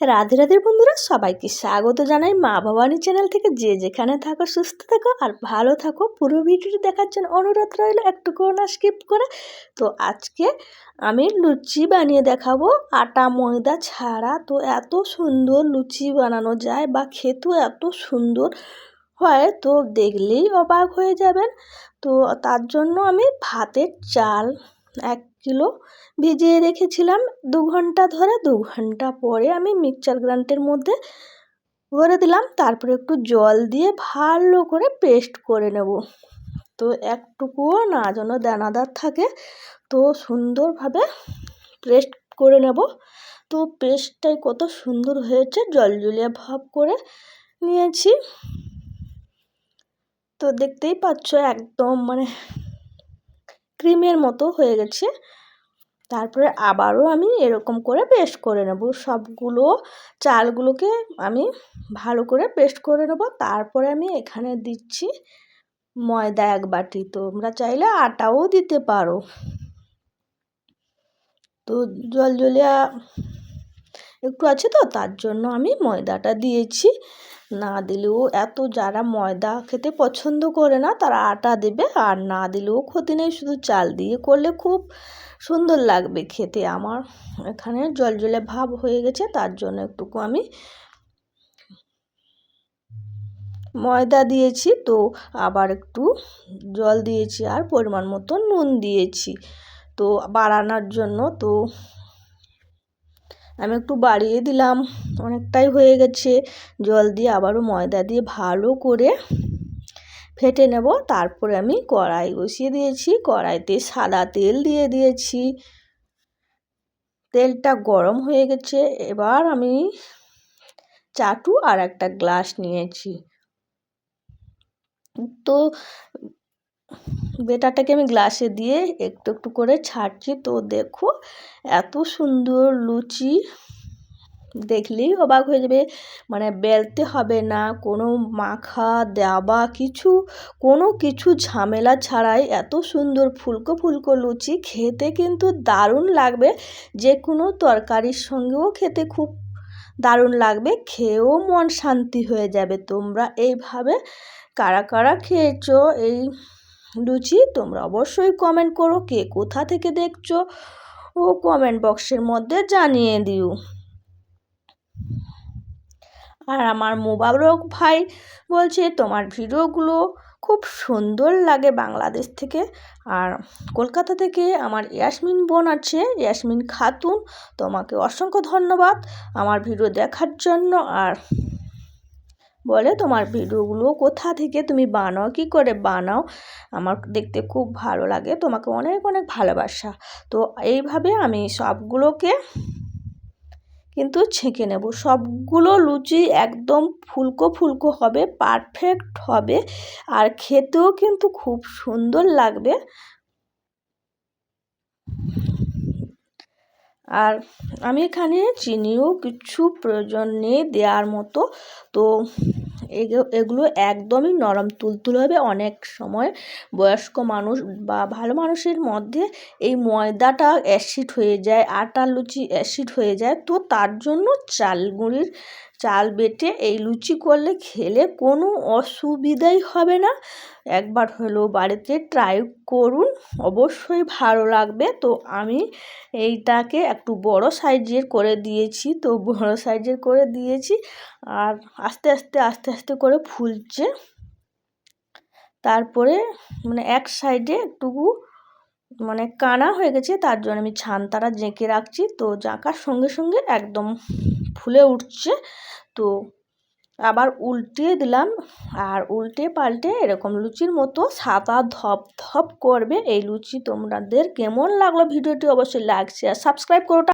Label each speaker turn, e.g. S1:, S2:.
S1: রাধে রাধে বন্ধুরা, সবাইকে স্বাগত জানাই মা ভবানী চ্যানেল থেকে। যে যেখানে থাকো সুস্থ থাকো আর ভালো থাকো। পুরো ভিডিওটি দেখার জন্য অনুরোধ রইল, একটুকুও না স্কিপ করে। তো আজকে আমি লুচি বানিয়ে দেখাবো আটা ময়দা ছাড়া। তো এত সুন্দর লুচি বানানো যায় বা খেতেও এত সুন্দর হয়, তো দেখলেই অবাক হয়ে যাবেন। তো তার জন্য আমি ভাতের চাল 1 কিলো ভিজিয়ে রেখেছিলাম 2 ঘন্টা ধরে। 2 ঘন্টা পরে আমি মিক্সচার গ্রাইন্ডারের মধ্যে ভরে দিলাম। তারপরে একটু জল দিয়ে ভালো করে পেস্ট করে নেব। তো একটুকুও না যেন দানাদার থাকে, তো সুন্দরভাবে পেস্ট করে নেব। তো পেস্টটাই কত সুন্দর হয়েছে, জলজলিয়া ভাব করে নিয়েছি। তো দেখতেই পাচ্ছ একদম ক্রিমের মতো হয়ে গেছে। তারপরে আবারও আমি এরকম করে পেস্ট করে নেব। সবগুলো চালগুলোকে আমি ভালো করে পেস্ট করে নেব। তারপরে আমি এখানে দিচ্ছি ময়দা 1 বাটি। তোমরা চাইলে আটাও দিতে পারো। তো জলজলিয়া একটু আছে, তো তার জন্য আমি ময়দাটা দিয়েছি। না দিলেও এত যারা ময়দা খেতে পছন্দ করে না তারা আটা দেবে, আর না দিলেও ক্ষতি নেই, শুধু চাল দিয়ে করলে খুব সুন্দর লাগবে খেতে। আমার এখানে জলজলে ভাব হয়ে গেছে, তার জন্য একটুকু আমি ময়দা দিয়েছি। তো আবার একটু জল দিয়েছি আর পরিমাণ মতো নুন দিয়েছি তো বাড়ানোর জন্য। তো আমি একটু বাড়িয়ে দিলাম, অনেকটাই হয়ে গেছে। জল দিয়ে আবারও ময়দা দিয়ে ভালো করে ফেটে নেব। তারপরে আমি কড়াই বসিয়ে দিয়েছি, কড়াইতে সাদা তেল দিয়ে দিয়েছি। তেলটা গরম হয়ে গেছে। এবার আমি চাটু আর একটা গ্লাস নিয়েছি। তো বেটাটাকে আমি গ্লাসে দিয়ে একটু একটু করে ছাড়ছি। তো দেখো এত সুন্দর লুচি, দেখলেই অবাক হয়ে যাবে। বেলতে হবে না, কোনো মাখা দেওয়া কোনো কিছু ঝামেলা ছাড়াই এত সুন্দর ফুলকো ফুলকো লুচি। খেতে কিন্তু দারুণ লাগবে, যে কোনো তরকারির সঙ্গেও খেতে খুব দারুণ লাগবে, খেয়েও মন শান্তি হয়ে যাবে। তোমরা এইভাবে কারা কারা খেয়েছো এই লুচি, তোমরা অবশ্যই কমেন্ট করো। কে কোথা থেকে দেখছো ও কমেন্ট বক্সের মধ্যে জানিয়ে দিও। আর আমার মোবারক ভাই বলছে তোমার ভিডিওগুলো খুব সুন্দর লাগে বাংলাদেশ থেকে। আর কলকাতা থেকে আমার ইয়াসমিন বোন আছে, ইয়াসমিন খাতুন, তোমাকে অসংখ্য ধন্যবাদ আমার ভিডিও দেখার জন্য। আর বলে তোমার ভিডিওগুলো কোথা থেকে তুমি বানাও, কী করে বানাও, আমার দেখতে খুব ভালো লাগে, তোমাকে অনেক অনেক ভালোবাসা। তো এইভাবে আমি সবগুলোকে কিন্তু ছেঁকে নেব। সবগুলো লুচি একদম ফুলকো ফুলকো হবে, পারফেক্ট হবে, আর খেতেও কিন্তু খুব সুন্দর লাগবে। আর আমি এখানে চিনিও কিছু প্রয়োজন নেই দেওয়ার মতো। তো এগুলো একদমই নরম তুলতুল হবে। অনেক সময় বয়স্ক মানুষ বা ভালো মানুষের মধ্যে এই ময়দাটা অ্যাসিড হয়ে যায়, আটার লুচি অ্যাসিড হয়ে যায়। তো তার জন্য চাল বেটে এই লুচি করলে খেলে কোনো অসুবিধাই হবে না। একবার হলেও বাড়িতে ট্রাই করুন, অবশ্যই ভালো লাগবে। তো আমি এইটাকে একটু বড় সাইজের করে দিয়েছি। তো বড় সাইজের করে দিয়েছি, আর আস্তে আস্তে আস্তে আস্তে করে ফুলছে। তারপরে এক সাইডে একটুকু কানা হয়ে গেছে, তার জন্য আমি ছানতাটা জেঁকে রাখছি। তো জাঁকার সঙ্গে সঙ্গে একদম ফুলে উঠছে। তো আবার উল্টিয়ে দিলাম, আর উল্টে পাল্টে এরকম লুচির মতো সাদা ধপ ধপ করবে এই লুচি। তোমাদের কেমন লাগলো ভিডিওটি অবশ্যই লাইক শেয়ার সাবস্ক্রাইব করো।